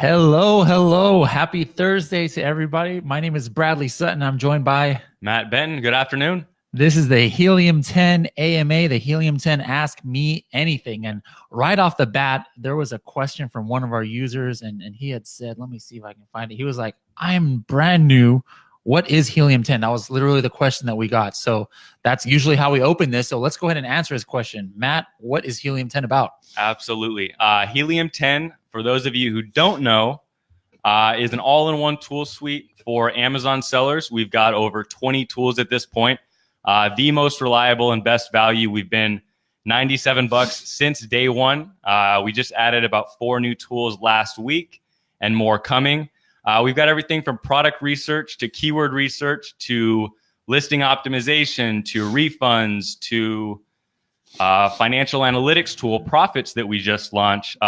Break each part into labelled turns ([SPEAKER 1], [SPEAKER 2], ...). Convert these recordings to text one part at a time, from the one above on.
[SPEAKER 1] Hello, hello. Happy Thursday to everybody. My name is Bradley Sutton. I'm joined by
[SPEAKER 2] Matt Benton, good afternoon.
[SPEAKER 1] this is the Helium 10 AMA, the Helium 10 Ask Me Anything. And right off the bat, there was a question from one of our users, and he had said, let me see if I can find it. He was like, I'm brand new. What is Helium 10? That was literally the question that we got. So that's usually how we open this. So let's go ahead and answer his question. Matt, what is Helium 10 about?
[SPEAKER 2] Absolutely. Helium 10, for those of you who don't know, is an all-in-one tool suite for Amazon sellers. We've got over 20 tools at this point. The most reliable and best value. We've been $97 since day one. We just added about 4 new tools last week and more coming. We've got everything from product research to keyword research to listing optimization to refunds to financial analytics tool, Profits, that we just launched.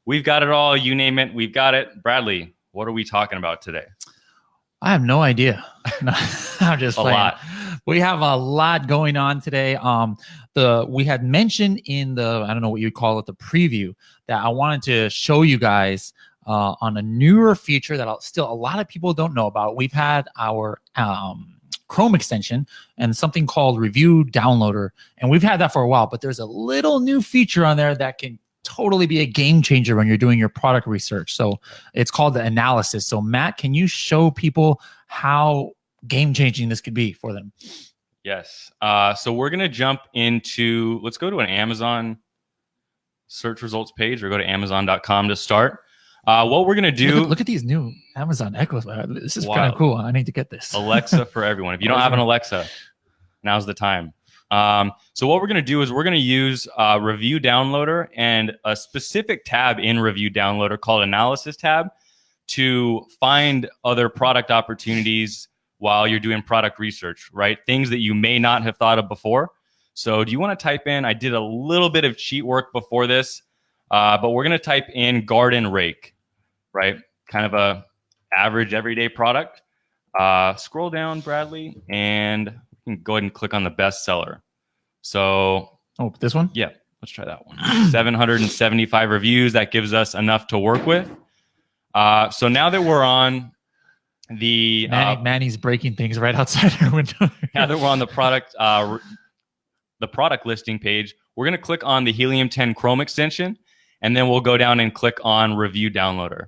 [SPEAKER 2] We've got it all. You name it, we've got it. Bradley, what are we talking about today?
[SPEAKER 1] I have no idea. No, I'm just playing.
[SPEAKER 2] A lot.
[SPEAKER 1] We have a lot going on today. We had mentioned in the, I don't know what you call it, the preview, that I wanted to show you guys on a newer feature that still a lot of people don't know about. We've had our Chrome extension and something called Review Downloader, and we've had that for a while, but there's a little new feature on there that can totally be a game changer when you're doing your product research. So it's called the analysis. So Matt, can you show people how game changing this could be for them?
[SPEAKER 2] Yes. So we're going to jump into, let's go to an Amazon search results page, or go to amazon.com to start. What we're going to do.
[SPEAKER 1] Look at these new Amazon Echoes. This is kind of cool. I need to get this.
[SPEAKER 2] Alexa for everyone. If you don't have an Alexa, now's the time. So what we're going to do is we're going to use Review Downloader and a specific tab in Review Downloader called Analysis tab to find other product opportunities while you're doing product research, right? Things that you may not have thought of before. So do you want to type in, I did a little bit of cheat work before this, but we're going to type in garden rake, right? Kind of a average everyday product. Scroll down, Bradley, and you can go ahead and click on the bestseller. So,
[SPEAKER 1] this one?
[SPEAKER 2] Yeah, let's try that one. 775 reviews. That gives us enough to work with. So now that we're on the
[SPEAKER 1] Manny's breaking things right outside our window.
[SPEAKER 2] Now that we're on the product listing page, we're going to click on the Helium 10 Chrome extension, and then we'll go down and click on Review Downloader.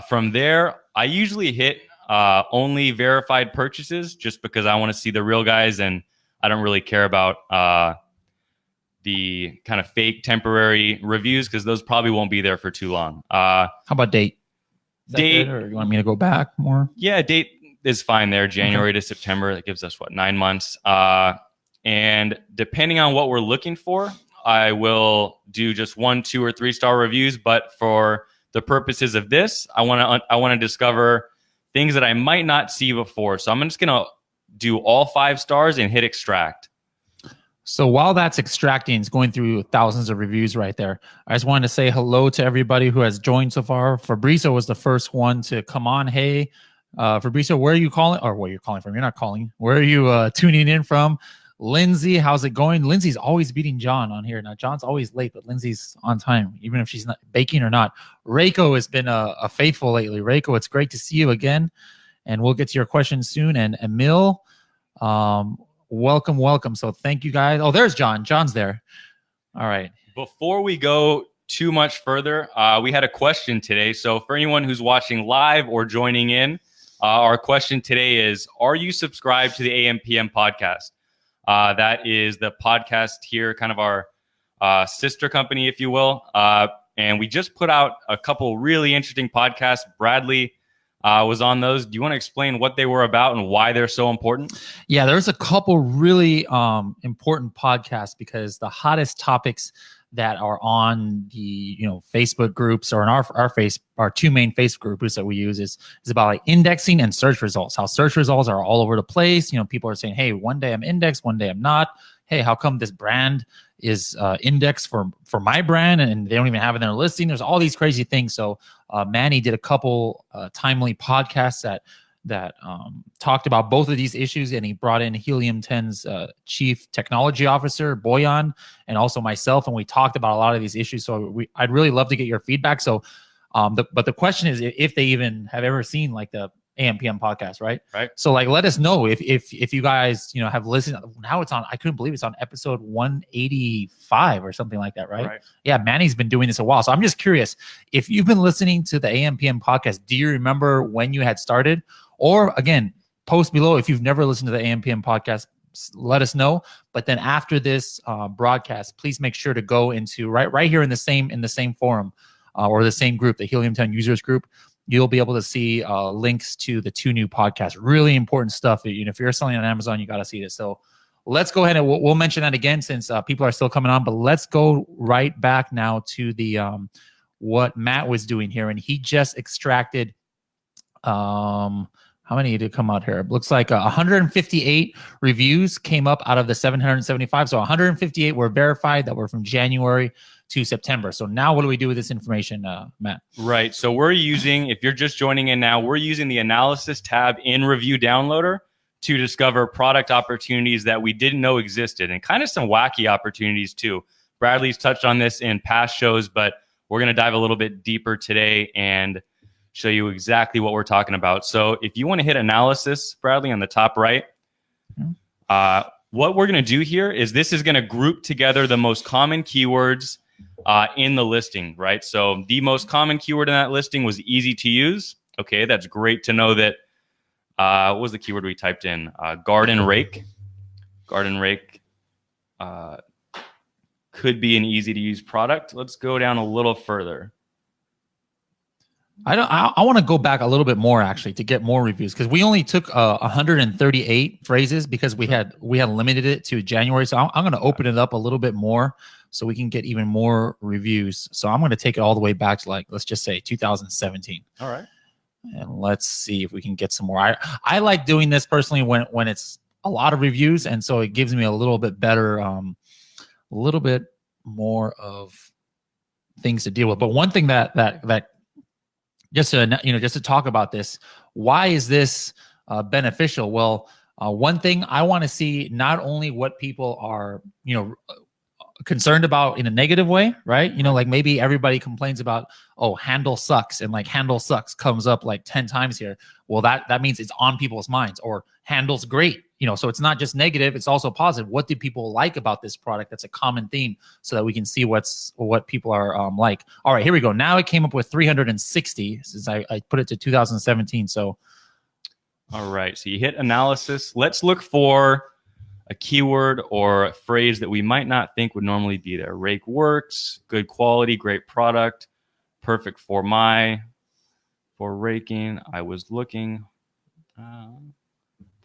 [SPEAKER 2] From there, I usually hit only verified purchases just because I want to see the real guys, and I don't really care about the kind of fake temporary reviews because those probably won't be there for too long.
[SPEAKER 1] How about date?
[SPEAKER 2] Date,
[SPEAKER 1] or you want me to go back more?
[SPEAKER 2] Yeah, date is fine there. January to September. That gives us 9 months. And depending on what we're looking for, I will do just 1, 2, or 3 star reviews. But for the purposes of this, I want to discover things that I might not see before. So I'm just gonna do all 5 stars and hit extract.
[SPEAKER 1] So while that's extracting, it's going through thousands of reviews right there. I just wanted to say hello to everybody who has joined so far. Fabrizio was the first one to come on. Hey, Fabrizio, where are you calling? Or where you're calling from? You're not calling. Where are you tuning in from? Lindsay, how's it going? Lindsay's always beating John on here. Now, John's always late, but Lindsay's on time, even if she's not baking or not. Reiko has been a faithful lately. Reiko, it's great to see you again. And we'll get to your questions soon. And Emil, welcome. So thank you guys. Oh, there's John. John's there. All right.
[SPEAKER 2] Before we go too much further, we had a question today. So for anyone who's watching live or joining in, our question today is, are you subscribed to the AMPM podcast? That is the podcast here, kind of our sister company, if you will. And we just put out a couple really interesting podcasts. Bradley was on those. Do you want to explain what they were about and why they're so important?
[SPEAKER 1] Yeah, there's a couple really important podcasts because the hottest topics that are on the Facebook groups or in our 2 main Facebook groups that we use is about like indexing and search results. How search results are all over the place. People are saying, hey, one day I'm indexed, one day I'm not. Hey, how come this brand is indexed for my brand and they don't even have it in their listing? There's all these crazy things. So Manny did a couple timely podcasts that talked about both of these issues, and he brought in Helium 10's chief technology officer, Boyan, and also myself, and we talked about a lot of these issues. So I'd really love to get your feedback. So But the question is if they even have ever seen like the AM/PM podcast, right?
[SPEAKER 2] Right.
[SPEAKER 1] So like, let us know if you guys have listened. Now it's on. I couldn't believe it's on episode 185 or something like that, right? Yeah, Manny's been doing this a while. So I'm just curious if you've been listening to the AM/PM podcast. Do you remember when you had started? Or again, post below if you've never listened to the AM/PM podcast. Let us know. But then after this broadcast, please make sure to go into right here in the same forum or the same group, the Helium 10 users group. You'll be able to see links to the 2 new podcasts. Really important stuff. If you're selling on Amazon, you got to see this. So let's go ahead and we'll mention that again since people are still coming on. But let's go right back now to the what Matt was doing here, and he just extracted. How many did come out here? It looks like 158 reviews came up out of the 775. So 158 were verified that were from January to September. So now what do we do with this information, Matt?
[SPEAKER 2] Right. So we're using, if you're just joining in now, we're using the analysis tab in Review Downloader to discover product opportunities that we didn't know existed, and kind of some wacky opportunities too. Bradley's touched on this in past shows, but we're going to dive a little bit deeper today and show you exactly what we're talking about. So if you want to hit analysis, Bradley, on the top right, what we're going to do here is this is going to group together the most common keywords in the listing, right? So the most common keyword in that listing was easy to use. Okay, that's great to know that. What was the keyword we typed in? Garden rake. Garden rake could be an easy to use product. Let's go down a little further.
[SPEAKER 1] I want to go back a little bit more actually to get more reviews, because we only took 138 phrases because we had limited it to January. So I'm going to open it up a little bit more so we can get even more reviews. So I'm going to take it all the way back to, like, let's just say 2017.
[SPEAKER 2] All right.
[SPEAKER 1] And let's see if we can get some more. I like doing this personally when it's a lot of reviews, and so it gives me a little bit better, a little bit more of things to deal with. But one thing that just to talk about this, why is this beneficial? Well, one thing I want to see, not only what people are concerned about in a negative way, right? Like maybe everybody complains about, oh, handle sucks, and like handle sucks comes up like 10 times here. Well, that means it's on people's minds. Or handle's great, so it's not just negative, it's also positive. What do people like about this product? That's a common theme, so that we can see what people are like. All right, here we go. Now it came up with 360 since I put it to 2017. So
[SPEAKER 2] all right, so you hit analysis. Let's look for a keyword or a phrase that we might not think would normally be there. Rake works, good quality, great product, perfect for raking. I was looking,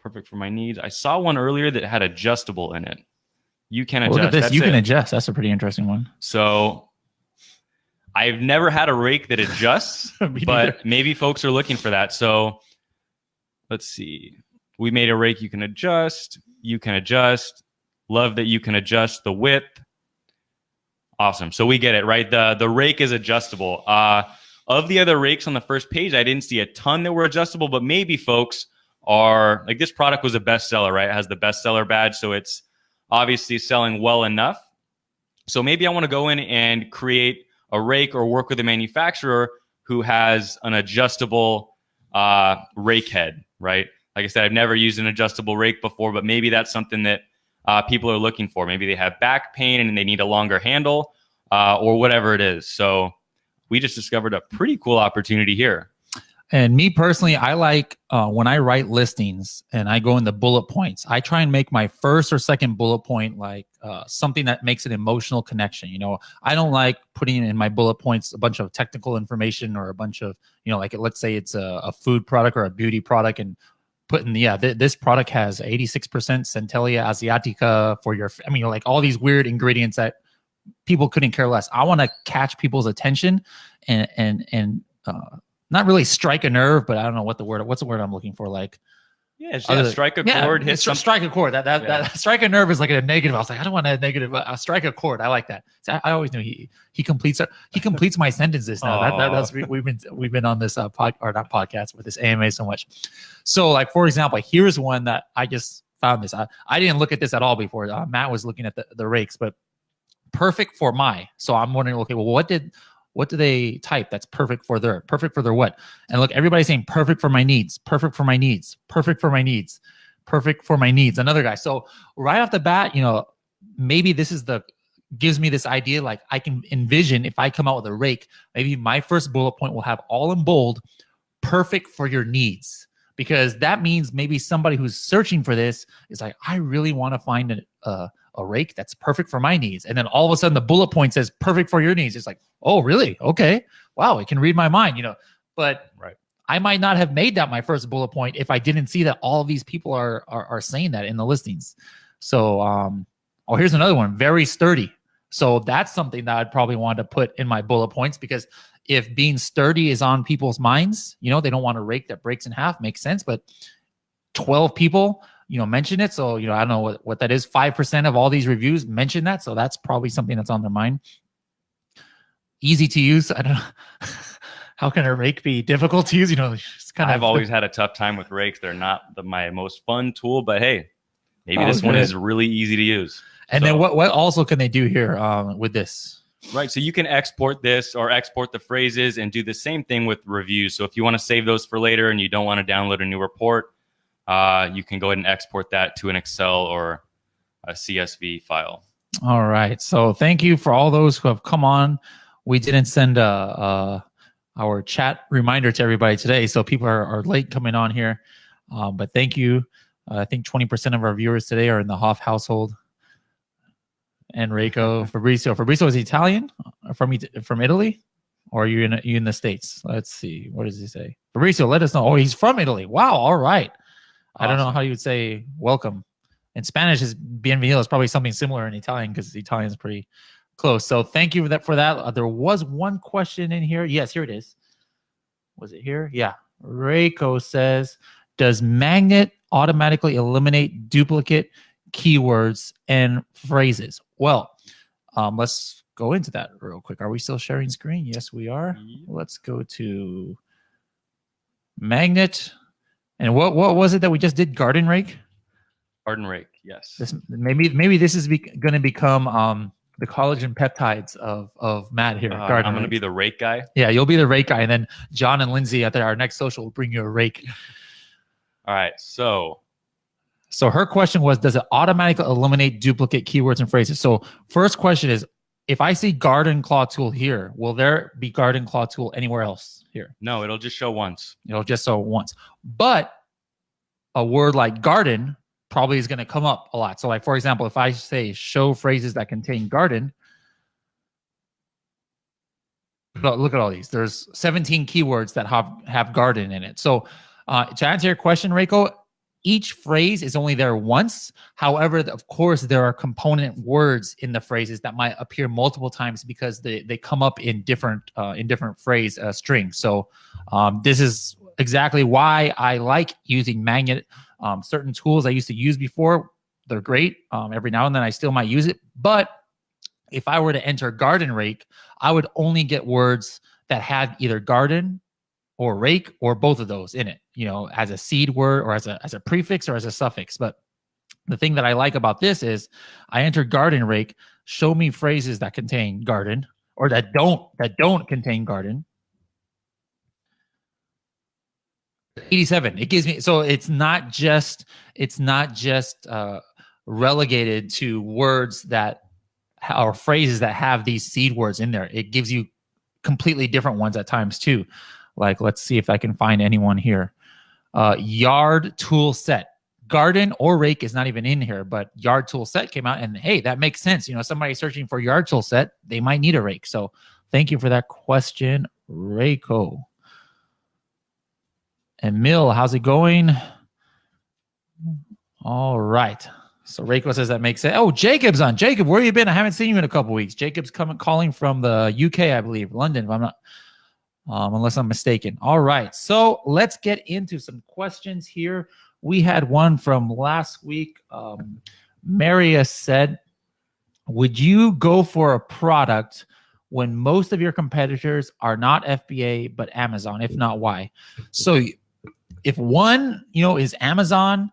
[SPEAKER 2] perfect for my needs. I saw one earlier that had adjustable in it. You can adjust.
[SPEAKER 1] Look at this.
[SPEAKER 2] That's
[SPEAKER 1] you can
[SPEAKER 2] it.
[SPEAKER 1] adjust. That's a pretty interesting one.
[SPEAKER 2] So I've never had a rake that adjusts, but maybe folks are looking for that. So let's see. We made a rake you can adjust. You can adjust. Love that you can adjust the width. Awesome. So we get it, right? The rake is adjustable. Of the other rakes on the first page, I didn't see a ton that were adjustable, but maybe folks are like, this product was a bestseller, right? It has the bestseller badge, so it's obviously selling well enough. So maybe I want to go in and create a rake or work with a manufacturer who has an adjustable rake head, right? Like I said, I've never used an adjustable rake before, but maybe that's something that people are looking for. Maybe they have back pain and they need a longer handle or whatever it is. So we just discovered a pretty cool opportunity here.
[SPEAKER 1] And me personally, I like when I write listings and I go in the bullet points, I try and make my first or second bullet point like something that makes an emotional connection. I don't like putting in my bullet points a bunch of technical information or a bunch of, like let's say it's a food product or a beauty product, and putting, this product has 86% Centella asiatica for your, like all these weird ingredients that people couldn't care less. I want to catch people's attention and not really strike a nerve, but I don't know what's the word I'm looking for. Like,
[SPEAKER 2] strike a chord. Hit
[SPEAKER 1] strike a chord. That strike a nerve is like a negative. I was like, I don't want a negative. Strike a chord. I like that. So I always knew he completes my sentences now. That's we've been on this podcast with this AMA so much. So like, for example, here's one that I just found this. I didn't look at this at all before. Matt was looking at the rakes, but perfect for my. So I'm wondering, okay, well, what What do they type that's perfect for their what? And look, everybody's saying perfect for my needs, perfect for my needs, perfect for my needs, perfect for my needs. Another guy. So right off the bat, maybe this is gives me this idea, like I can envision if I come out with a rake, maybe my first bullet point will have all in bold, perfect for your needs. Because that means maybe somebody who's searching for this is like, I really want to find a rake that's perfect for my needs. And then all of a sudden the bullet point says perfect for your needs. It's like, oh, really? Okay. Wow. It can read my mind, but
[SPEAKER 2] right.
[SPEAKER 1] I might not have made that my first bullet point if I didn't see that all of these people are saying that in the listings. So, here's another one, very sturdy. So that's something that I'd probably want to put in my bullet points, because if being sturdy is on people's minds, they don't want a rake that breaks in half, makes sense. But 12 people, mention it. So, I don't know what that is. 5% of all these reviews mention that. So that's probably something that's on their mind. Easy to use. I don't know. How can a rake be difficult to use? It's kind of.
[SPEAKER 2] I've always had a tough time with rakes. They're not my most fun tool, but hey, maybe this one is really easy to use.
[SPEAKER 1] And then what also can they do here with this?
[SPEAKER 2] Right. So you can export this or export the phrases and do the same thing with reviews. So if you want to save those for later and you don't want to download a new report, you can go ahead and export that to an Excel or a CSV file.
[SPEAKER 1] All right. So thank you for all those who have come on. We didn't send our chat reminder to everybody today, so people are late coming on here. But thank you. I think 20% of our viewers today are in the Hoff household. Enrico, Fabrizio. Fabrizio is Italian from Italy, or are you in the States? Let's see. What does he say? Fabrizio, let us know. Oh, he's from Italy. Wow. All right. Awesome. I don't know how you would say welcome. In Spanish, is bienvenido is probably something similar in Italian, because Italian is pretty close. So thank you for that. There was one question in here. Yes, here it is. Was it here? Yeah. Reiko says, does Magnet automatically eliminate duplicate keywords and phrases? Well, let's go into that real quick. Are we still sharing screen? Yes, we are. Let's go to Magnet. And what was it that we just did? Garden rake?
[SPEAKER 2] Garden rake, yes.
[SPEAKER 1] Maybe this is going to become the collagen peptides of Matt here.
[SPEAKER 2] I'm going to be the rake guy.
[SPEAKER 1] Yeah, you'll be the rake guy. And then John and Lindsay at our next social will bring you a rake.
[SPEAKER 2] All right, So
[SPEAKER 1] her question was, does it automatically eliminate duplicate keywords and phrases? So first question is, if I see garden claw tool here, will there be garden claw tool anywhere else here?
[SPEAKER 2] No, it'll just show once.
[SPEAKER 1] It'll just show once. But a word like garden probably is going to come up a lot. So like, for example, if I say show phrases that contain garden, look at all these. There's 17 keywords that have garden in it. So to answer your question, Reiko, each phrase is only there once. However, of course, there are component words in the phrases that might appear multiple times because they come up in different phrase strings. So this is exactly why I like using Magnet. Certain tools I used to use before, they're great. Every now and then I still might use it. But if I were to enter garden rake, I would only get words that had either garden or rake or both of those in it, as a seed word or as a prefix or as a suffix. But the thing that I like about this is I enter garden rake, show me phrases that contain garden or that don't contain garden. 87. It gives me, so it's not just relegated to words that or phrases that have these seed words in there. It gives you completely different ones at times too. Like, let's see if I can find anyone here. Yard tool set. Garden or rake is not even in here, but yard tool set came out, and hey, that makes sense. Somebody searching for yard tool set, they might need a rake. So thank you for that question, Reiko. Emil, how's it going? All right. So Reiko says that makes sense. Oh, Jacob's on. Jacob, where you been? I haven't seen you in a couple weeks. Jacob's calling from the UK, I believe, London, if I'm not, unless I'm mistaken. All right. So let's get into some questions here. We had one from last week. Marius said, would you go for a product when most of your competitors are not FBA but Amazon? If not, why? So if one, is Amazon,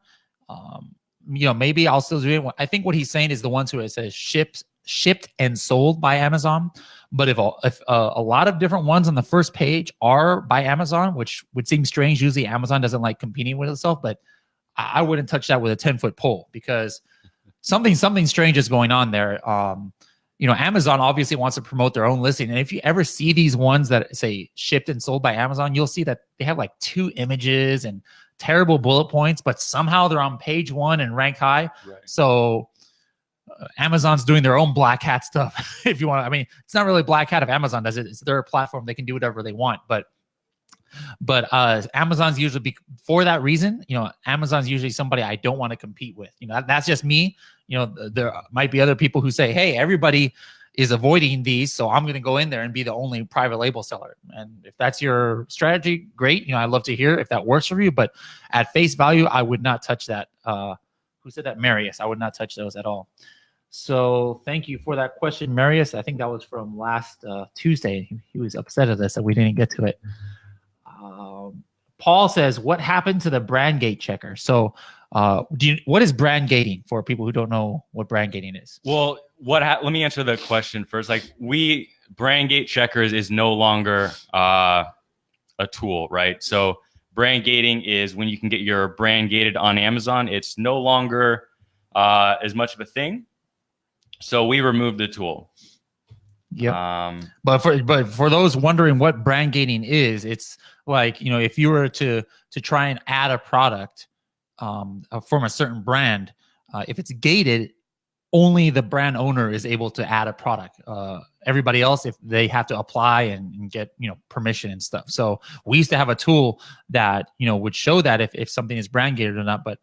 [SPEAKER 1] maybe I'll still do it. I think what he's saying is the ones who it says shipped and sold by Amazon. But if a lot of different ones on the first page are by Amazon, which would seem strange, usually Amazon doesn't like competing with itself, but I wouldn't touch that with a 10-foot pole, because something strange is going on there. Amazon obviously wants to promote their own listing. And if you ever see these ones that say shipped and sold by Amazon, you'll see that they have like 2 images and terrible bullet points, but somehow they're on page 1 and rank high. Right. So Amazon's doing their own black hat stuff. If you want, I mean, it's not really black hat if Amazon does it. It's their platform. They can do whatever they want. But Amazon's usually for that reason. Amazon's usually somebody I don't want to compete with. That's just me. There might be other people who say, hey, everybody is avoiding these, so I'm going to go in there and be the only private label seller. And if that's your strategy, great. I'd love to hear if that works for you. But at face value, I would not touch that. Who said that? Marius. I would not touch those at all. So thank you for that question, Marius. I think that was from last Tuesday. He was upset at us that we didn't get to it. Paul says, what happened to the brand gate checker? So what is brand gating for people who don't know what brand gating is?
[SPEAKER 2] Well, let me answer the question first. Brand gate checkers is no longer a tool, right? So brand gating is when you can get your brand gated on Amazon. It's no longer as much of a thing. So we removed the tool.
[SPEAKER 1] Yeah. But for those wondering what brand gating is, it's like, if you were to try and add a product from a certain brand, if it's gated, only the brand owner is able to add a product. Everybody else, if they have to apply and get permission and stuff. So we used to have a tool that would show that if something is brand gated or not. But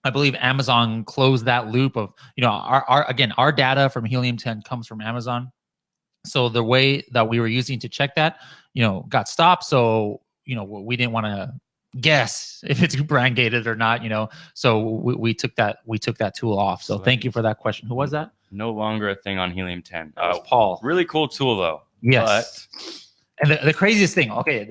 [SPEAKER 1] I believe Amazon closed that loop of our data from Helium 10 comes from Amazon. So the way that we were using to check that, got stopped. So, we didn't want to guess if it's brand gated or not, so we took that tool off. So thank you for that question. Who was that?
[SPEAKER 2] No longer a thing on Helium 10.
[SPEAKER 1] Paul.
[SPEAKER 2] Really cool tool though.
[SPEAKER 1] Yes. And the craziest thing, okay,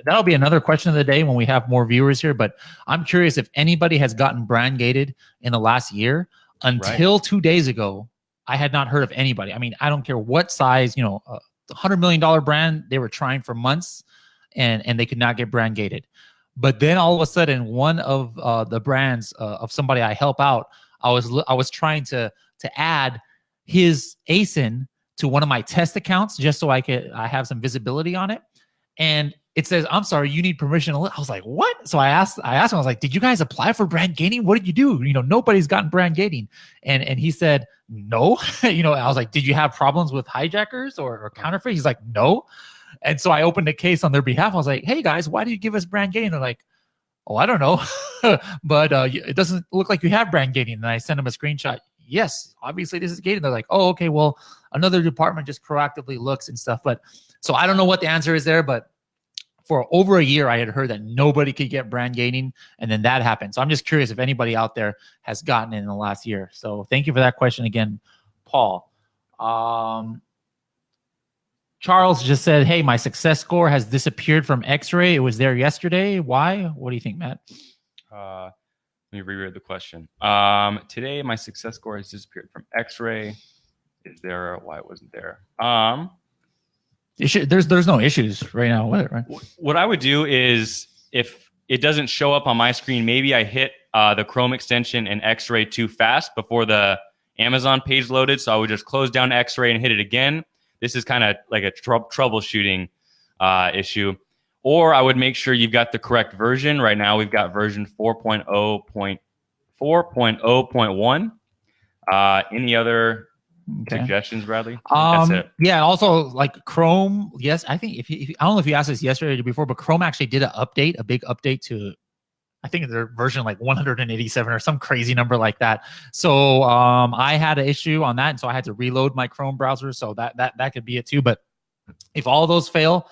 [SPEAKER 1] that'll be another question of the day when we have more viewers here, but I'm curious if anybody has gotten brand gated in the last year. Until 2 days ago, I had not heard of anybody. I mean, I don't care what size, $100 million brand, they were trying for months and they could not get brand gated. But then all of a sudden, one of the brands of somebody I help out, I was trying to add his ASIN to one of my test accounts just so I have some visibility on it. And it says, I'm sorry, you need permission. I was like, what? So I asked him, I was like, did you guys apply for brand gating? What did you do? Nobody's gotten brand gating. And he said, no. I was like, did you have problems with hijackers or counterfeit? He's like, no. And so I opened a case on their behalf. I was like, hey guys, why do you give us brand gating? They're like, oh, I don't know. But it doesn't look like you have brand gating. And I sent them a screenshot. Yes, obviously this is gated. They're like, oh, okay, well, another department just proactively looks and stuff. But so I don't know what the answer is there, but for over a year, I had heard that nobody could get brand gating, and then that happened. So I'm just curious if anybody out there has gotten it in the last year. So thank you for that question again, Paul. Charles just said, hey, my success score has disappeared from X-Ray. It was there yesterday. Why? What do you think, Matt?
[SPEAKER 2] Let me reread the question. Today, my success score has disappeared from X-Ray. Is there why it wasn't there?
[SPEAKER 1] There's no issues right now with it, right?
[SPEAKER 2] What I would do is if it doesn't show up on my screen, maybe I hit the Chrome extension and X-Ray too fast before the Amazon page loaded. So I would just close down X-Ray and hit it again. This is kind of like a troubleshooting issue. Or I would make sure you've got the correct version. Right now, we've got version 4.0.1. Any other suggestions, Bradley? That's it.
[SPEAKER 1] Yeah, also like Chrome. Yes, I think if I don't know if you asked this yesterday or before, but Chrome actually did a big update to, I think their version like 187 or some crazy number like that. So I had an issue on that, and so I had to reload my Chrome browser. So that could be it too. But if all those fail,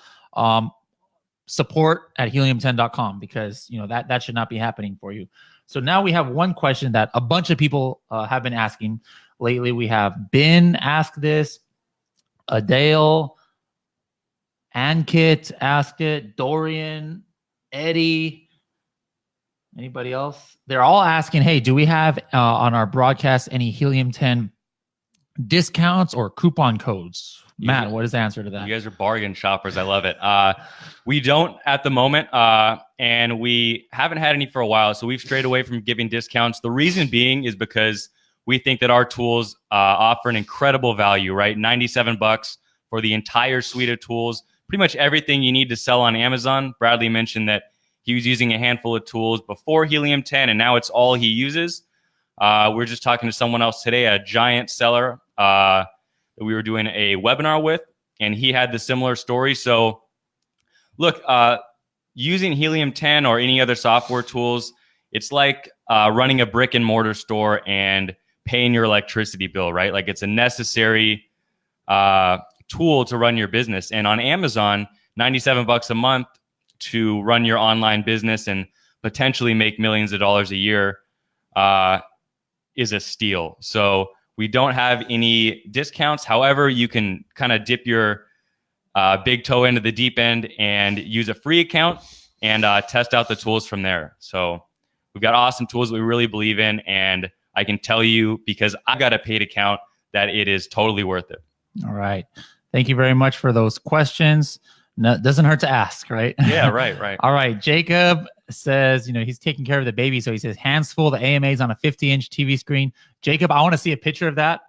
[SPEAKER 1] support at helium10.com, because that should not be happening for you. So now we have one question that a bunch of people have been asking lately. We have Ben ask this, Adele, Ankit asked it, Dorian, Eddie, anybody else? They're all asking, hey, do we have on our broadcast any Helium 10 discounts or coupon codes? Matt, what is the answer to that?
[SPEAKER 2] You guys are bargain shoppers. I love it. We don't at the moment, and we haven't had any for a while. So we've strayed away from giving discounts. The reason being is because we think that our tools offer an incredible value, right? $97 for the entire suite of tools. Pretty much everything you need to sell on Amazon. Bradley mentioned that he was using a handful of tools before Helium 10, and now it's all he uses. We're just talking to someone else today, a giant seller that we were doing a webinar with, and he had the similar story. So look, using Helium 10 or any other software tools, it's like running a brick and mortar store and paying your electricity bill, right? Like it's a necessary tool to run your business. And on Amazon, $97 a month to run your online business and potentially make millions of dollars a year is a steal. So we don't have any discounts. However, you can kind of dip your big toe into the deep end and use a free account and test out the tools from there. So we've got awesome tools that we really believe in. And I can tell you, because I've got a paid account, that it is totally worth it.
[SPEAKER 1] All right. Thank you very much for those questions. No, it doesn't hurt to ask, right?
[SPEAKER 2] Yeah, right.
[SPEAKER 1] All right. Jacob says, he's taking care of the baby. So he says, hands full, the AMA's on a 50-inch TV screen. Jacob, I want to see a picture of that.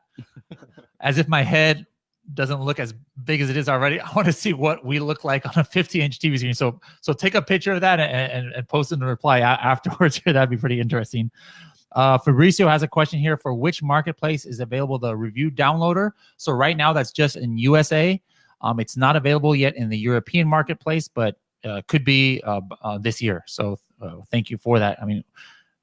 [SPEAKER 1] As if my head doesn't look as big as it is already. I want to see what we look like on a 50-inch TV screen. So take a picture of that and post in the reply afterwards. That'd be pretty interesting. Fabricio has a question here. For which marketplace is available the review downloader? So right now that's just in USA. It's not available yet in the European marketplace, but could be this year. So thank you for that. I mean,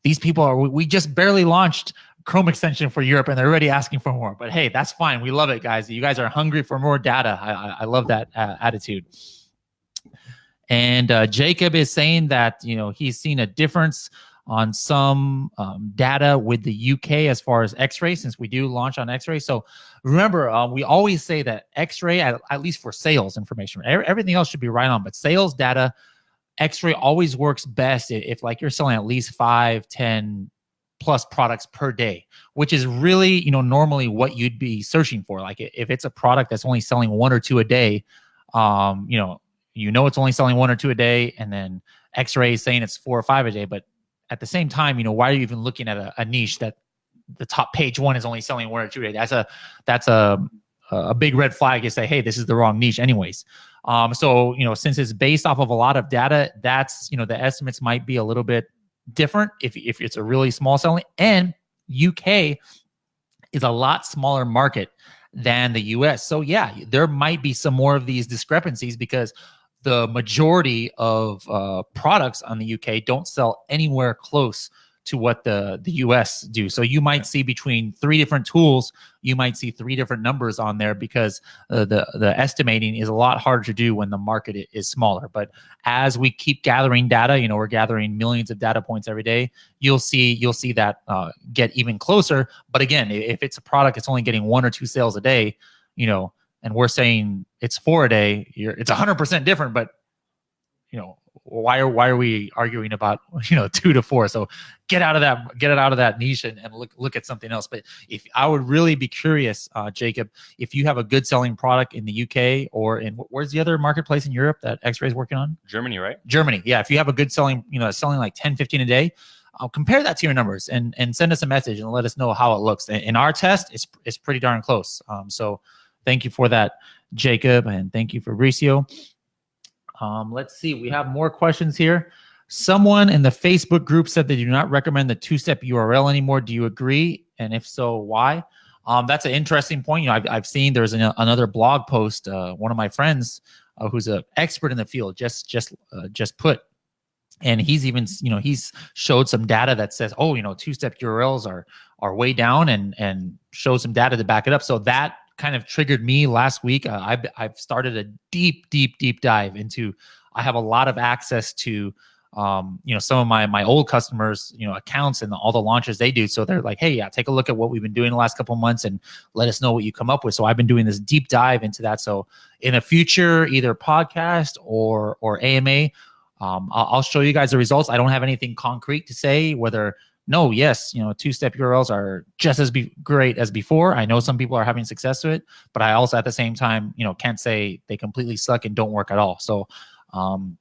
[SPEAKER 1] these people we just barely launched Chrome extension for Europe and they're already asking for more. But hey, that's fine. We love it, guys. You guys are hungry for more data. I love that attitude. And Jacob is saying that he's seen a difference on some data with the UK as far as X-ray, since we do launch on X-ray. So remember, we always say that X-ray, at least for sales information, everything else should be right on, but sales data, X-ray always works best if like you're selling at least 5, 10 plus products per day, which is really, normally what you'd be searching for. Like if it's a product that's only selling 1 or 2 a day, it's only selling 1 or 2 a day, and then X-ray is saying it's 4 or 5 a day, but at the same time, why are you even looking at a niche that the top page 1 is only selling 1 or 2 a day? That's a big red flag. You say, hey, this is the wrong niche anyways. So since it's based off of a lot of data, that's the estimates might be a little bit different if it's a really small selling. And UK is a lot smaller market than the US. So yeah, there might be some more of these discrepancies because the majority of products on the UK don't sell anywhere close to what the US do. So you might see between 3 different tools, you might see 3 different numbers on there because the estimating is a lot harder to do when the market is smaller. But as we keep gathering data, we're gathering millions of data points every day. You'll see that get even closer. But again, if it's a product that's only getting 1 or 2 sales a day, and we're saying it's 4 a day, it's 100% different, but why are we arguing about 2 to 4? So get out of that niche and look at something else. But if I would really be curious, Jacob, if you have a good selling product in the UK or where's the other marketplace in Europe that X-ray is working on?
[SPEAKER 2] Germany, right?
[SPEAKER 1] Germany, yeah. If you have a good selling, selling like 10, 15 a day, compare that to your numbers and send us a message and let us know how it looks. In our test, it's pretty darn close. So thank you for that, Jacob, and thank you, Fabricio. Let's see. We have more questions here. Someone in the Facebook group said they do not recommend the 2-step URL anymore. Do you agree? And if so, why? That's an interesting point. I've seen there's another blog post. One of my friends who's an expert in the field just put, and he's even he's showed some data that says, 2-step URLs are way down and shows some data to back it up. So that kind of triggered me last week. I've started a deep dive into. I have a lot of access to, some of my old customers, accounts and all the launches they do. So they're like, hey, yeah, take a look at what we've been doing the last couple of months and let us know what you come up with. So I've been doing this deep dive into that. So in a future, either podcast or AMA, I'll show you guys the results. I don't have anything concrete to say whether no, yes, two-step URLs are just as great as before. I know some people are having success with it, but I also at the same time, can't say they completely suck and don't work at all. So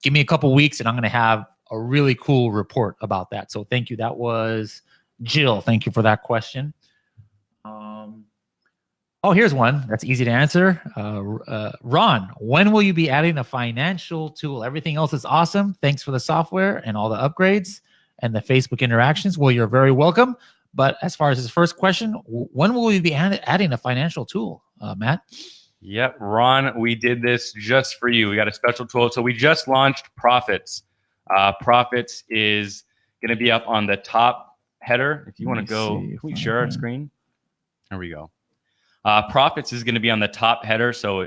[SPEAKER 1] give me a couple weeks and I'm going to have a really cool report about that. So thank you. That was Jill. Thank you for that question. Oh, here's one that's easy to answer. Ron, when will you be adding a financial tool? Everything else is awesome. Thanks for the software and all the upgrades and the Facebook interactions. Well, you're very welcome. But as far as his first question, when will we be adding a financial tool, Matt?
[SPEAKER 2] Yep, Ron, we did this just for you. We got a special tool. So we just launched Profits. Profits is going to be up on the top header. If you want to go, can we share our screen? There we go. Profits is going to be on the top header. So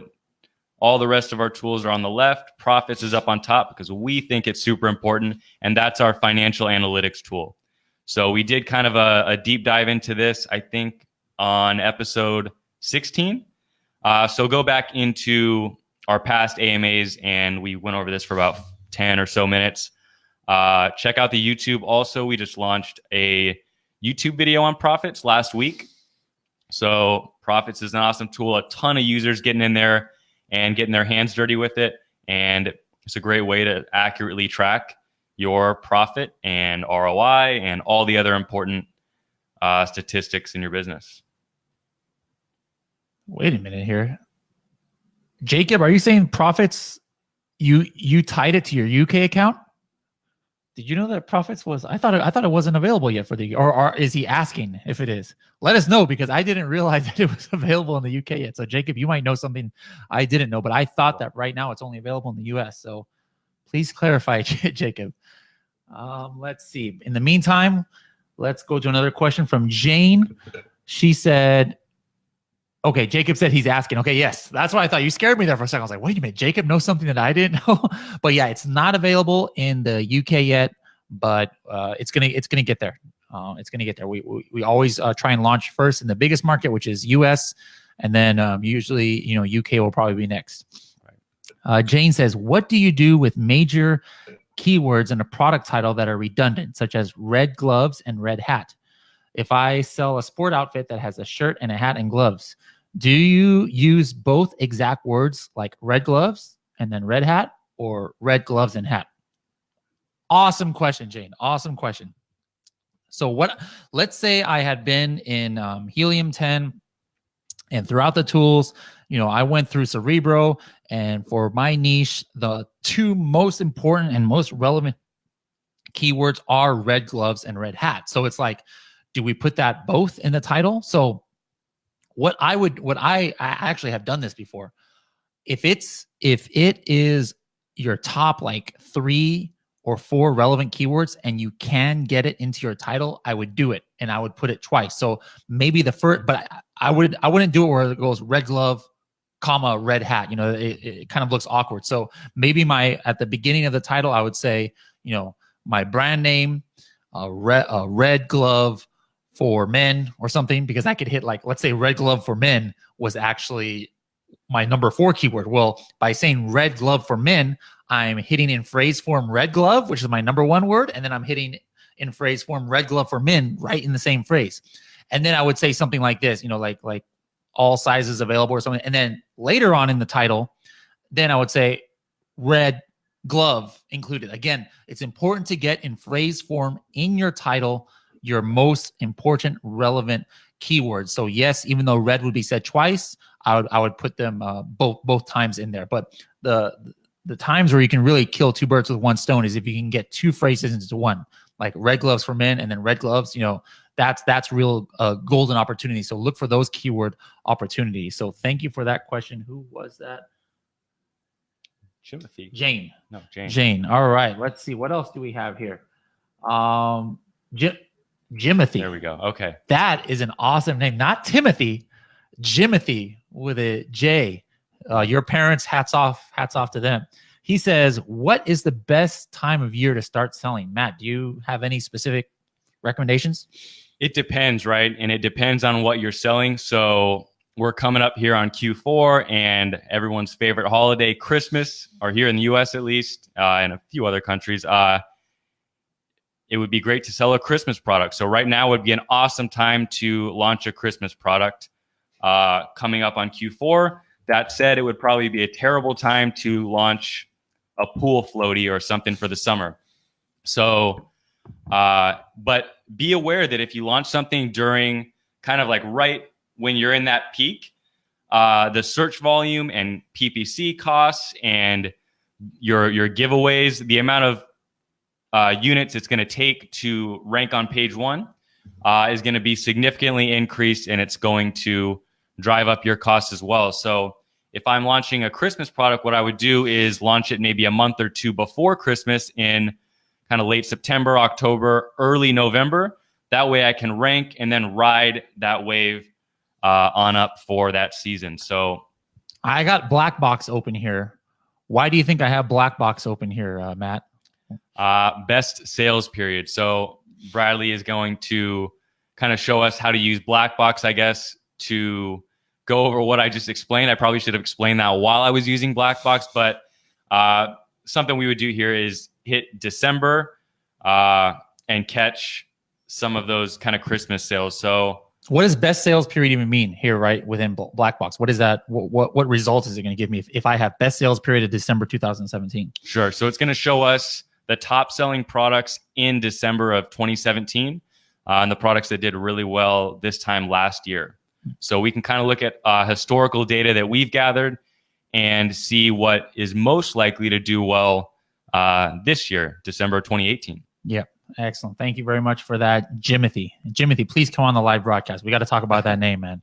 [SPEAKER 2] all the rest of our tools are on the left. Profits is up on top because we think it's super important. And that's our financial analytics tool. So we did kind of a deep dive into this, I think, on episode 16. So go back into our past AMAs and we went over this for about 10 or so minutes. Check out the YouTube. Also, we just launched a YouTube video on Profits last week. So Profits is an awesome tool. A ton of users getting in there and getting their hands dirty with it. And it's a great way to accurately track your profit and ROI and all the other important statistics in your business.
[SPEAKER 1] Wait a minute here. Jacob, are you saying Profits, you tied it to your UK account? Did you know that Profits was? I thought it wasn't available yet for the, or is he asking if it is? Let us know because I didn't realize that it was available in the UK yet. So Jacob, you might know something I didn't know, but I thought that right now it's only available in the US. So please clarify, Jacob. Let's see. In the meantime, let's go to another question from Jane. She said, okay, Jacob said he's asking. Okay, yes, that's why I thought you scared me there for a second. I was like, wait a minute, Jacob knows something that I didn't know. But yeah, it's not available in the UK yet, but it's gonna get there. It's gonna get there. We always try and launch first in the biggest market, which is US, and then usually UK will probably be next. Right. Jane says, what do you do with major keywords in a product title that are redundant, such as red gloves and red hat? If I sell a sport outfit that has a shirt and a hat and gloves, do you use both exact words like red gloves and then red hat, or red gloves and hat? Awesome question, Jane. Awesome question. So let's say I had been in Helium 10 and throughout the tools, I went through Cerebro, and for my niche, the two most important and most relevant keywords are red gloves and red hat. So it's like, do we put that both in the title? So I actually have done this before. If it is your top like 3 or 4 relevant keywords and you can get it into your title, I would do it and I would put it twice. So maybe the first, but I wouldn't do it where it goes red glove, comma, red hat. It kind of looks awkward. So maybe at the beginning of the title, I would say, my brand name, red glove for men or something, because I could hit like, let's say red glove for men was actually my number 4 keyword. Well, by saying red glove for men, I'm hitting in phrase form red glove, which is my number 1 word. And then I'm hitting in phrase form red glove for men right in the same phrase. And then I would say something like this, like all sizes available or something. And then later on in the title, then I would say red glove included. Again, it's important to get in phrase form in your title your most important relevant keywords. So yes, even though red would be said twice, I would put them both times in there. But the times where you can really kill 2 birds with 1 stone is if you can get 2 phrases into one, like red gloves for men and then red gloves. That's real golden opportunity. So look for those keyword opportunities. So thank you for that question. Who was that?
[SPEAKER 2] Jimothy.
[SPEAKER 1] Jane.
[SPEAKER 2] No, Jane.
[SPEAKER 1] Jane. All right. Let's see. What else do we have here? Jimothy.
[SPEAKER 2] There we go. Okay.
[SPEAKER 1] That is an awesome name. Not Timothy, Jimothy with a J. Your parents, hats off to them. He says, what is the best time of year to start selling? Matt, do you have any specific recommendations?
[SPEAKER 2] It depends, right? And it depends on what you're selling. So we're coming up here on Q4 and everyone's favorite holiday, Christmas, or here in the US at least, and a few other countries. it would be great to sell a Christmas product. So right now would be an awesome time to launch a Christmas product coming up on Q4. That said, it would probably be a terrible time to launch a pool floaty or something for the summer. So, but be aware that if you launch something during kind of like right when you're in that peak, the search volume and PPC costs and your giveaways, the amount of units it's going to take to rank on page one is going to be significantly increased, and it's going to drive up your costs as well. So if I'm launching a Christmas product, what I would do is launch it maybe a month or two before Christmas in kind of late September, October, early November. That way I can rank and then ride that wave on up for that season. So
[SPEAKER 1] I got Black Box open here. Why do you think I have Black Box open here, Matt?
[SPEAKER 2] Best sales period. So Bradley is going to kind of show us how to use Black Box, I guess, to go over what I just explained. I probably should have explained that while I was using Black Box, but something we would do here is hit December and catch some of those kind of Christmas sales. So
[SPEAKER 1] what does best sales period even mean here, right, within Black Box? What is that? What results is it going to give me if I have best sales period of December 2017?
[SPEAKER 2] Sure. So it's going to show us the top selling products in December of 2017 and the products that did really well this time last year. So we can kind of look at historical data that we've gathered and see what is most likely to do well this year, December 2018.
[SPEAKER 1] Yeah. Excellent. Thank you very much for that, Jimothy. Jimothy, please come on the live broadcast. We got to talk about that name, man.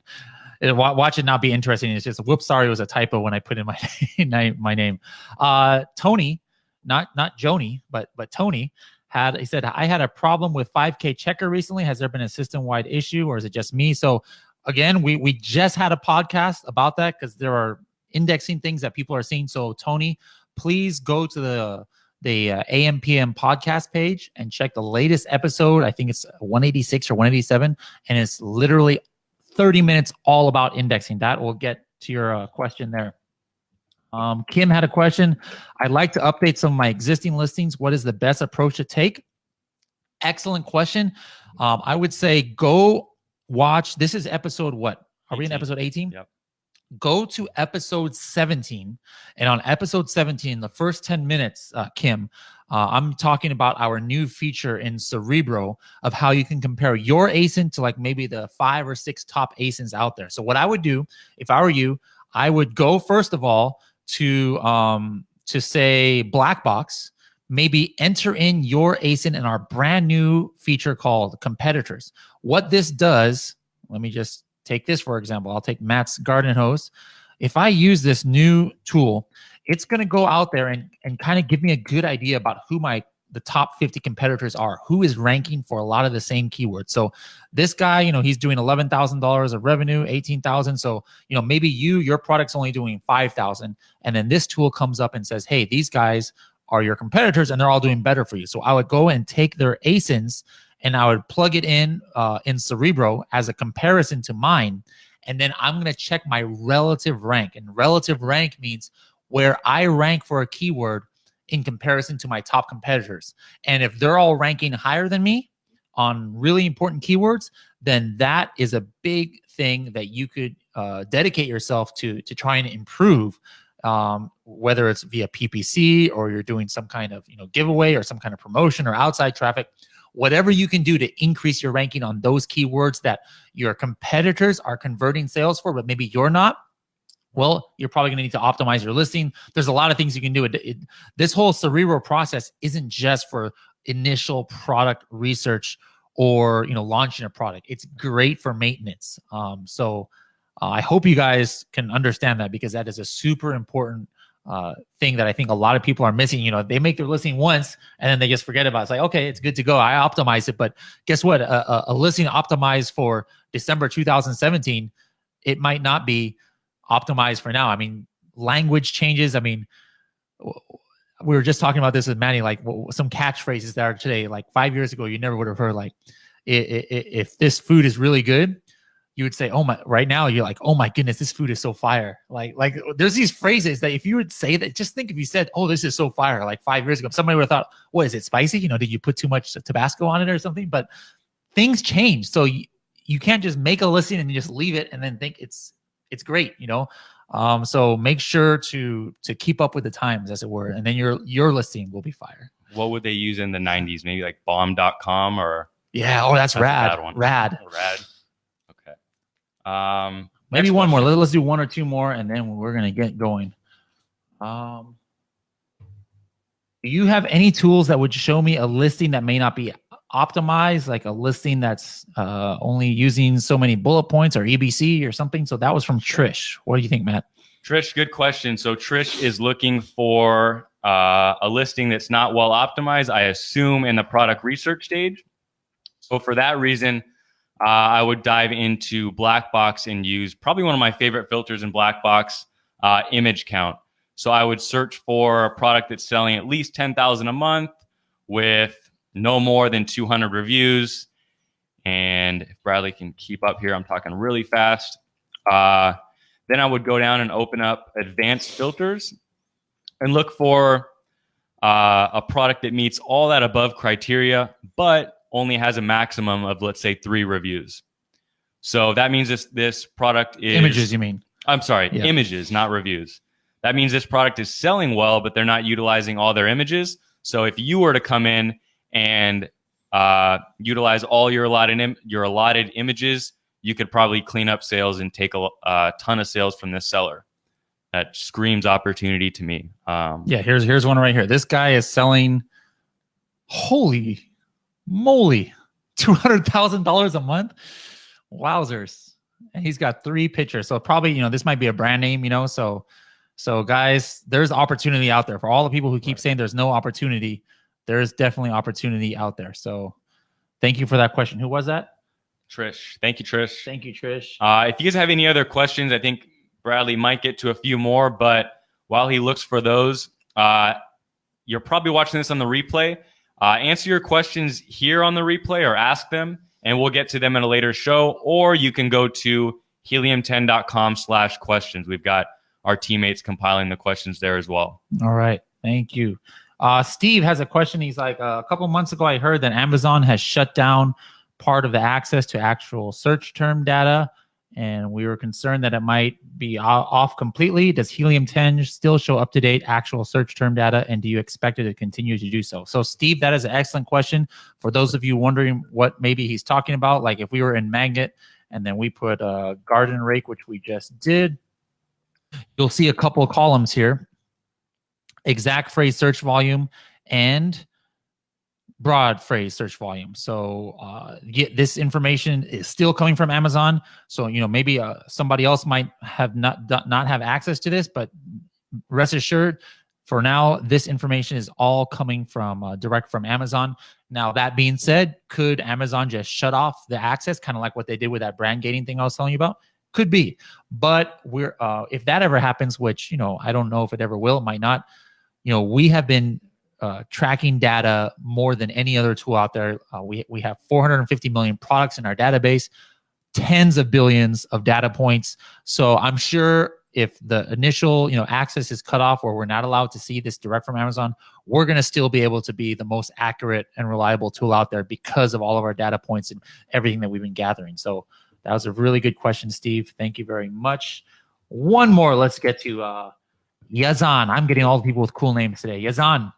[SPEAKER 1] Watch it not be interesting. It's just, whoops, sorry, it was a typo when I put in my name. Tony, not Joni, but Tony he said, I had a problem with 5K checker recently. Has there been a system-wide issue, or is it just me? So again, we just had a podcast about that because there are indexing things that people are seeing. So Tony, please go to the AMPM podcast page and check the latest episode. I think it's 186 or 187, and it's literally 30 minutes all about indexing. That will get to your question there. Kim had a question. I'd like to update some of my existing listings. What is the best approach to take? Excellent question. I would say go watch. This is episode what? Are
[SPEAKER 2] 18.
[SPEAKER 1] we in episode 18?
[SPEAKER 2] Yep.
[SPEAKER 1] Go to episode 17. And on episode 17, the first 10 minutes, Kim, I'm talking about our new feature in Cerebro of how you can compare your ASIN to like maybe the 5 or 6 top ASINs out there. So what I would do if I were you, I would go first of all to say Black Box, maybe enter in your ASIN in our brand new feature called Competitors. What this does, let me just take this for example. I'll take Matt's garden hose. If I use this new tool, it's going to go out there and kind of give me a good idea about who the top 50 competitors are, who is ranking for a lot of the same keywords. So this guy, he's doing $11,000 of revenue, 18,000. So, maybe your product's only doing 5,000. And then this tool comes up and says, hey, these guys are your competitors and they're all doing better for you. So I would go and take their ASINs and I would plug it in Cerebro as a comparison to mine. And then I'm going to check my relative rank. And relative rank means where I rank for a keyword in comparison to my top competitors. And if they're all ranking higher than me on really important keywords, then that is a big thing that you could dedicate yourself to try and improve, whether it's via PPC or you're doing some kind of giveaway or some kind of promotion or outside traffic. Whatever you can do to increase your ranking on those keywords that your competitors are converting sales for, but maybe you're not, well, you're probably going to need to optimize your listing. There's a lot of things you can do. This whole Cerebro process isn't just for initial product research or launching a product. It's great for maintenance. So I hope you guys can understand that, because that is a super important thing that I think a lot of people are missing. They make their listing once and then they just forget about it. It's like, okay, it's good to go. I optimize it. But guess what? A listing optimized for December 2017, it might not be optimized for now. I mean, language changes. I mean, we were just talking about this with Manny, like some catchphrases that are today, like 5 years ago, you never would have heard like, if this food is really good, you would say, oh my, right now you're like, oh my goodness, this food is so fire. Like there's these phrases that if you would say that, just think if you said, oh, this is so fire, like 5 years ago, somebody would have thought, what, is it spicy? You know, did you put too much Tabasco on it or something? But things change. So you can't just make a listing and just leave it and then think it's great, you know? So make sure to keep up with the times, as it were, and then your listing will be fire.
[SPEAKER 2] What would they use in the 90s? Maybe like bomb.com or?
[SPEAKER 1] Yeah. Oh, that's rad.
[SPEAKER 2] A bad one.
[SPEAKER 1] Rad.
[SPEAKER 2] Okay.
[SPEAKER 1] Maybe one more. Let's do one or two more, and then we're gonna get going. Do you have any tools that would show me a listing that may not be optimized, like a listing that's only using so many bullet points or EBC or something? So that was from Trish. What do you think, Matt?
[SPEAKER 2] Trish, good question. So Trish is looking for a listing that's not well optimized, I assume in the product research stage. So for that reason, I would dive into Blackbox and use probably one of my favorite filters in Blackbox, image count. So I would search for a product that's selling at least 10,000 a month with no more than 200 reviews. And if Bradley can keep up here, I'm talking really fast. Then I would go down and open up advanced filters and look for a product that meets all that above criteria, but only has a maximum of, let's say, 3 reviews. So that means this product is...
[SPEAKER 1] Images, you mean?
[SPEAKER 2] I'm sorry,
[SPEAKER 1] yeah.
[SPEAKER 2] Images, not reviews. That means this product is selling well, but they're not utilizing all their images. So if you were to come in and utilize all your allotted images, you could probably clean up sales and take a ton of sales from this seller. That screams opportunity to me.
[SPEAKER 1] Yeah, here's one right here. This guy is selling, holy moly, $200,000 a month. Wowzers. And he's got 3 pictures. So probably, you know, this might be a brand name, you know, so guys, there's opportunity out there for all the people who keep saying there's no opportunity. There's definitely opportunity out there. So thank you for that question. Who was that?
[SPEAKER 2] Trish. Thank you, Trish.
[SPEAKER 1] Thank you, Trish.
[SPEAKER 2] If you guys have any other questions, I think Bradley might get to a few more, but while he looks for those, you're probably watching this on the replay. Answer your questions here on the replay or ask them, and we'll get to them in a later show. Or you can go to helium10.com/questions. We've got our teammates compiling the questions there as well.
[SPEAKER 1] All right. Thank you. Steve has a question. He's like, a couple months ago, I heard that Amazon has shut down part of the access to actual search term data, and we were concerned that it might be off completely. Does Helium 10 still show up-to-date actual search term data, and do you expect it to continue to do so? So, Steve, that is an excellent question. For those of you wondering what maybe he's talking about, like if we were in Magnet and then we put a garden rake, which we just did, you'll see a couple of columns here: exact phrase search volume and broad phrase search volume. So this information is still coming from Amazon. So, you know, maybe somebody else might have not have access to this, but rest assured, for now, this information is all coming from direct from Amazon. Now, that being said, could Amazon just shut off the access, kind of like what they did with that brand gating thing I was telling you about? Could be. But we're if that ever happens, which, you know, I don't know if it ever will, it might not, you know, we have been tracking data more than any other tool out there. We have 450 million products in our database, tens of billions of data points. So I'm sure if the initial, you know, access is cut off or we're not allowed to see this direct from Amazon, we're going to still be able to be the most accurate and reliable tool out there because of all of our data points and everything that we've been gathering. So that was a really good question, Steve. Thank you very much. One more. Let's get to Yazan. I'm getting all the people with cool names today. Yazan.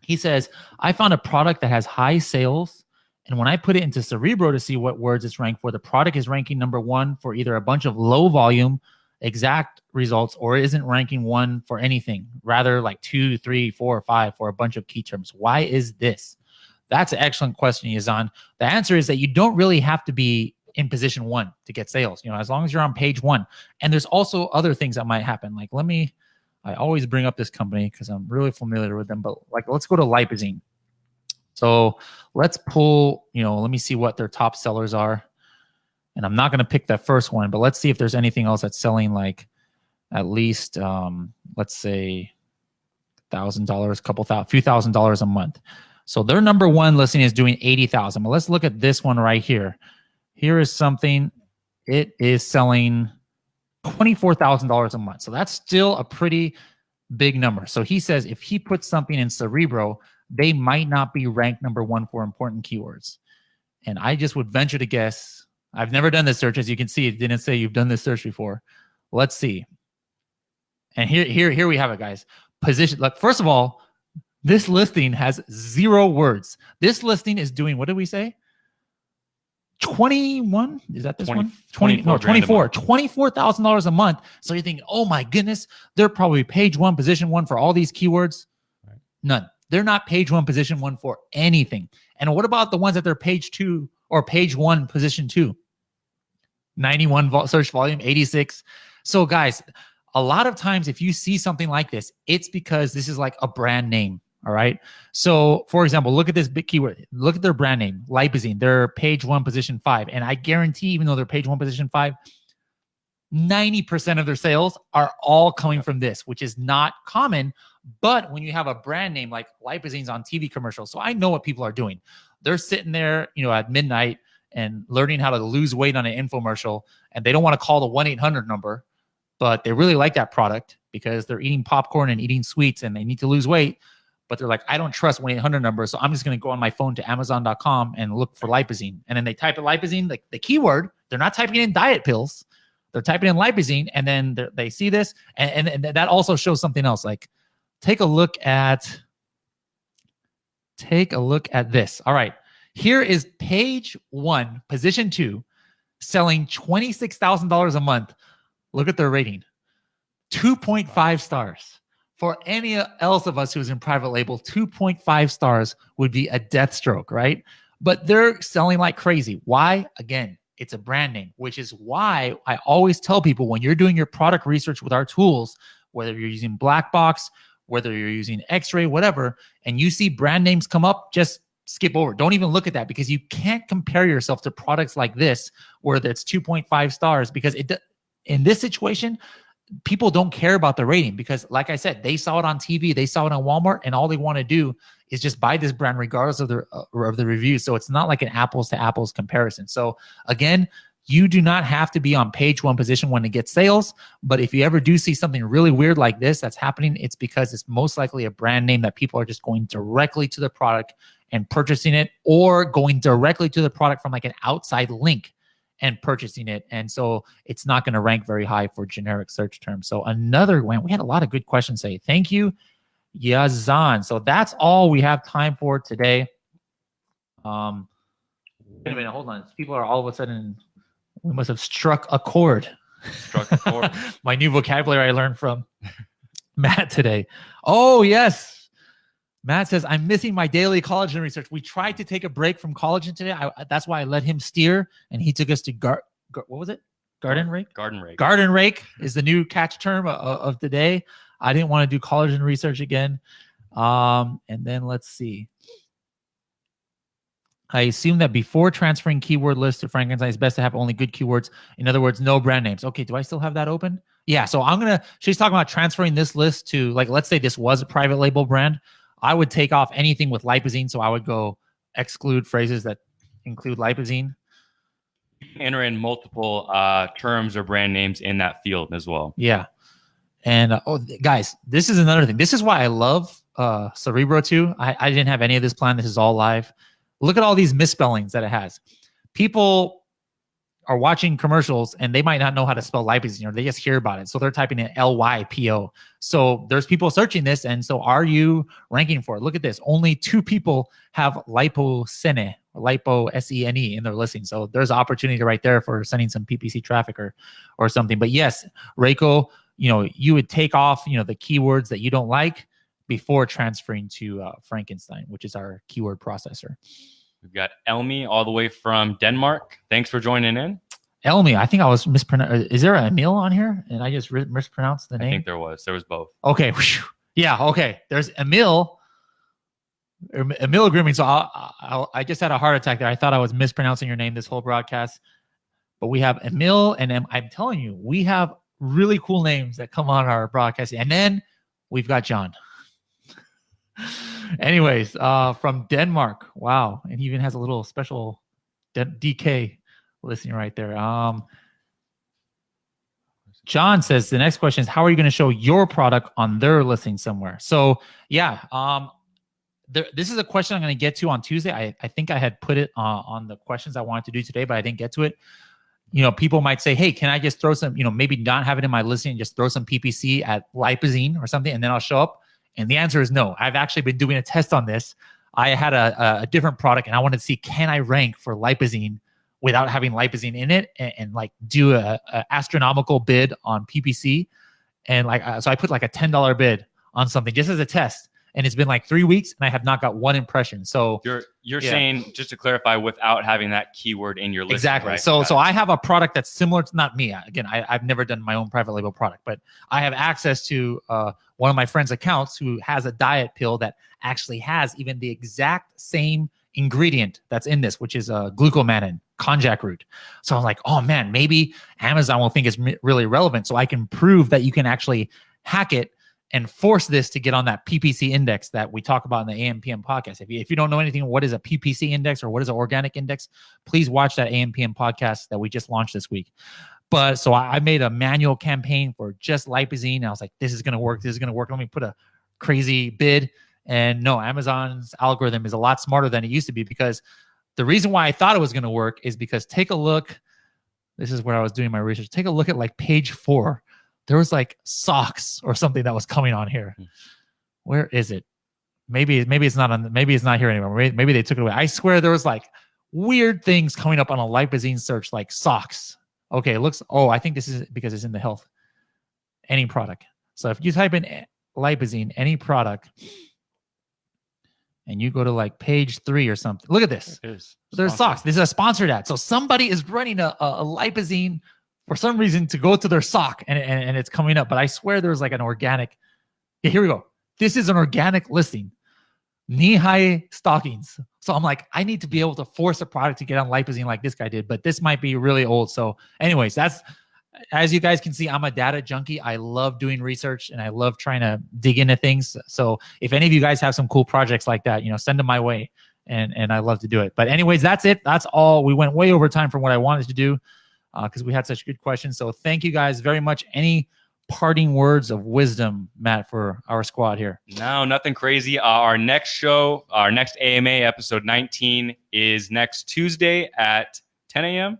[SPEAKER 1] He says, I found a product that has high sales, and when I put it into Cerebro to see what words it's ranked for, the product is ranking #1 for either a bunch of low volume exact results or isn't ranking 1 for anything, rather like 2, 3, 4, 5 for a bunch of key terms. Why is this? That's an excellent question, Yazan. The answer is that you don't really have to be in position 1 to get sales, you know, as long as you're on page 1. And there's also other things that might happen. Like, I always bring up this company because I'm really familiar with them, but like, let's go to Lipozene. So let's pull, you know, let me see what their top sellers are. And I'm not going to pick that first one, but let's see if there's anything else that's selling like at least, let's say $1,000, few $1,000s a month. So their #1 listing is doing 80,000. But let's look at this one right here. Here is something it is selling $24,000 a month. So that's still a pretty big number. So he says if he puts something in Cerebro, they might not be ranked number one for important keywords. And I just would venture to guess, I've never done this search. As you can see, it didn't say you've done this search before. Let's see. And here we have it, guys. Position. Like, first of all, this listing has 0 words. This listing is doing, what did we say? 21? Is that this
[SPEAKER 2] 20,
[SPEAKER 1] one? 20, no, 24. $24,000 a month. So you're thinking, oh my goodness, they're probably page 1, position 1 for all these keywords.
[SPEAKER 2] Right.
[SPEAKER 1] None. They're not page 1, position 1 for anything. And what about the ones that they're page 2 or page 1, position 2? 91 search volume, 86. So guys, a lot of times if you see something like this, it's because this is like a brand name. All right. So for example, look at this big keyword. Look at their brand name, Lipozene. They're page 1, position 5. And I guarantee, even though they're page 1, position 5, 90% of their sales are all coming from this, which is not common. But when you have a brand name like Lipozene's on TV commercials, so I know what people are doing. They're sitting there, at midnight and learning how to lose weight on an infomercial, and they don't want to call the 1-800 number, but they really like that product because they're eating popcorn and eating sweets and they need to lose weight. But they're like, I don't trust 1-800 number, so I'm just going to go on my phone to Amazon.com and look for Lipozene. And then they type in Lipozene, like the keyword. They're not typing in diet pills. They're typing in Lipozene, and then they see this. And that also shows something else. Like, take a look at this. All right. Here is page 1, position 2, selling $26,000 a month. Look at their rating. 2.5 stars. For any else of us who's in private label, 2.5 stars would be a death stroke, right? But they're selling like crazy. Why? Again, it's a brand name, which is why I always tell people when you're doing your product research with our tools, whether you're using Black Box, whether you're using X-Ray, whatever, and you see brand names come up, just skip over. Don't even look at that, because you can't compare yourself to products like this where it's 2.5 stars, because in this situation, people don't care about the rating, because like I said, they saw it on TV, they saw it on Walmart, and all they want to do is just buy this brand regardless of the reviews. So it's not like an apples to apples comparison. So again, you do not have to be on page 1, position 1 to get sales. But if you ever do see something really weird like this that's happening, it's because it's most likely a brand name that people are just going directly to the product and purchasing it, or going directly to the product from like an outside link and purchasing it. And so it's not going to rank very high for generic search terms. So another one, we had a lot of good questions today. Thank you, Yazan. So that's all we have time for today. Wait a minute, hold on. People are all of a sudden, we must have struck a chord.
[SPEAKER 2] Struck a chord.
[SPEAKER 1] My new vocabulary I learned from Matt today. Oh, yes. Matt says, I'm missing my daily collagen research. We tried to take a break from collagen today. That's why I let him steer, and he took us to what was it? Garden rake?
[SPEAKER 2] Garden rake.
[SPEAKER 1] Garden rake is the new catch term of the day. I didn't want to do collagen research again. And then let's see. I assume that before transferring keyword lists to Frankenstein, it's best to have only good keywords. In other words, no brand names. Okay, do I still have that open? Yeah, so she's talking about transferring this list to, like, let's say this was a private label brand. I would take off anything with Lipozene. So I would go exclude phrases that include Lipozene.
[SPEAKER 2] You can enter in multiple terms or brand names in that field as well.
[SPEAKER 1] Yeah. And guys, this is another thing. This is why I love Cerebro 2. I didn't have any of this planned. This is all live. Look at all these misspellings that it has. People are watching commercials and they might not know how to spell Lipozene, or they just hear about it. So they're typing in LYPO. So there's people searching this. And so are you ranking for it? Look at this. Only 2 people have Liposene, or Lipo-SENE in their listing. So there's opportunity right there for sending some PPC traffic or something. But yes, Reiko, you would take off, the keywords that you don't like before transferring to Frankenstein, which is our keyword processor.
[SPEAKER 2] We've got Elmi all the way from Denmark. Thanks for joining in.
[SPEAKER 1] Elmi, I think I was mispronounced. Is there an Emil on here? And I just mispronounced the name?
[SPEAKER 2] I think there was. There was both.
[SPEAKER 1] Okay. Yeah, okay. There's Emil Grooming. So I just had a heart attack there. I thought I was mispronouncing your name this whole broadcast. But we have Emil, and I'm telling you, we have really cool names that come on our broadcast. And then we've got John. Anyways, from Denmark. Wow. And he even has a little special DK listening right there. John says the next question is, how are you going to show your product on their listing somewhere? So yeah, this is a question I'm going to get to on Tuesday. I think I had put it on the questions I wanted to do today, but I didn't get to it. People might say, hey, can I just throw some, maybe not have it in my listing and just throw some PPC at Lipazine or something, and then I'll show up? And the answer is no. I've actually been doing a test on this. I had a different product, and I wanted to see, can I rank for Lipazine without having Lipazine in it, and like do a astronomical bid on PPC. And so I put like a $10 bid on something just as a test. And it's been like 3 weeks and I have not got one impression. So
[SPEAKER 2] you're saying, just to clarify, without having that keyword in your listing.
[SPEAKER 1] Exactly.
[SPEAKER 2] Right?
[SPEAKER 1] So I have a product that's similar to, not me. Again, I've never done my own private label product, but I have access to one of my friend's accounts who has a diet pill that actually has even the exact same ingredient that's in this, which is glucomannan, konjac root. So I'm like, oh man, maybe Amazon will think it's really relevant. So I can prove that you can actually hack it and force this to get on that PPC index that we talk about in the AM/PM podcast. If you don't know anything, what is a PPC index or what is an organic index, please watch that AM/PM podcast that we just launched this week. But so I made a manual campaign for just Lipazine. And I was like, this is going to work. This is going to work. Let me put a crazy bid. And no, Amazon's algorithm is a lot smarter than it used to be, because the reason why I thought it was going to work is because take a look. This is where I was doing my research. Take a look at like page 4. There was like socks or something that was coming on here. Where is it? Maybe it's not on. Maybe it's not here anymore. Maybe they took it away. I swear there was like weird things coming up on a Lipazine search, like socks. Okay, it looks. Oh, I think this is because it's in the health. Any product. So if you type in Lipazine, any product, and you go to like page 3 or something, look at this. There's socks. This is a sponsored ad. So somebody is running a Lipazine for some reason to go to their sock, and it's coming up. But I swear there's like an organic. Yeah, here we go. This is an organic listing. Knee-high stockings. So I'm like, I need to be able to force a product to get on Lipazine like this guy did. But this might be really old. So anyways, that's, as you guys can see, I'm a data junkie. I love doing research and I love trying to dig into things. So if any of you guys have some cool projects like that, send them my way, and I love to do it. But anyways, that's it. That's all. We went way over time from what I wanted to do because we had such good questions. So thank you guys very much. Any parting words of wisdom, Matt, for our squad here?
[SPEAKER 2] No, nothing crazy. Our next show, our next AMA episode 19 is next Tuesday at 10 a.m.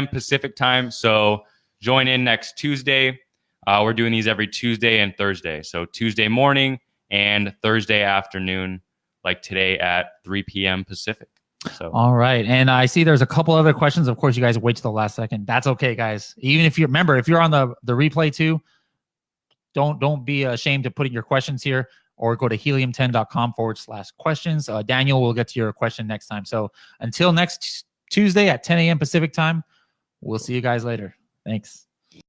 [SPEAKER 2] Pacific time. So join in next Tuesday. We're doing these every Tuesday and Thursday. So Tuesday morning and Thursday afternoon, like today at 3 p.m. Pacific. So
[SPEAKER 1] all right. And I see there's a couple other questions. Of course, you guys wait till the last second. That's okay, guys. Even if you remember, if you're on the replay too, don't be ashamed to put in your questions here, or go to helium10.com/questions. Daniel will get to your question next time. So until next Tuesday at 10 a.m. Pacific time, we'll see you guys later. Thanks.